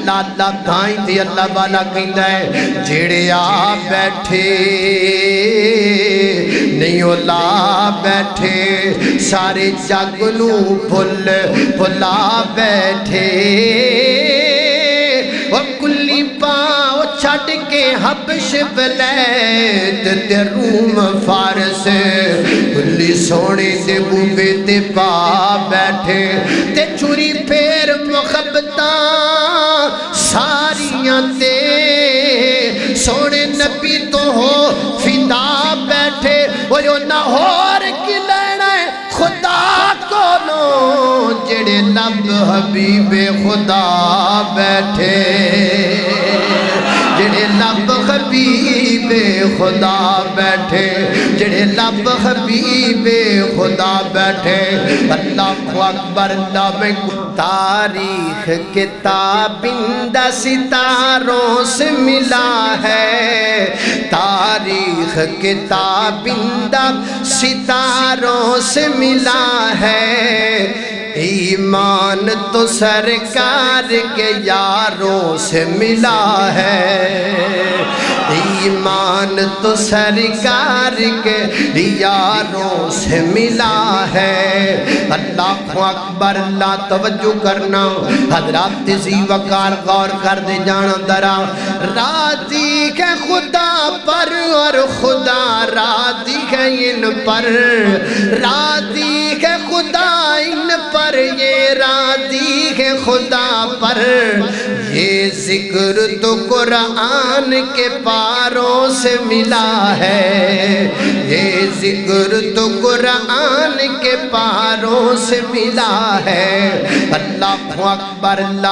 اللہ اللہ تھائیں تھی اللہ والا کہندا ہے جڑے آ بیٹھے نہیں اولا بیٹھے سارے جگ نو بھلا بیٹھے وہ کلی پاؤ چھٹ کے حبش بلید تے روم فارس کلی سونے دے بوبے تے پا بیٹھے تے چوری پھیر محبتاں ساریاں تے سونے نبی تو ہو فدا بیٹھے وہ جو نہور کی لینا ہے خدا کو نو جڑے لب حبیب خدا بیٹھے جڑے لب حبیب خدا بیٹھے جڑے لب حبیب خدا بیٹھے اللہ اکبر اللہ میں تاریخ کتابندہ ستاروں سے ملا ہے تاریخ کتابندہ ستاروں سے ملا ہے ایمان تو سرکار کے یاروں سے ملا ہے ایمان تو سرکار کے یاروں سے ملا ہے اللہ اکبر اللہ توجہ کرنا حضرات ذی وقار غور کر دے جانا درا راضی ہے خدا پر اور خدا راضی ہے ان پر راضی ہے خدا ان پر یہ راضی ہے خدا پر یہ ذکر تو قرآن کے پاروں سے ملا ہے یہ ذکر تو قرآن کے پاروں سے ملا ہے اللہ اکبر اللہ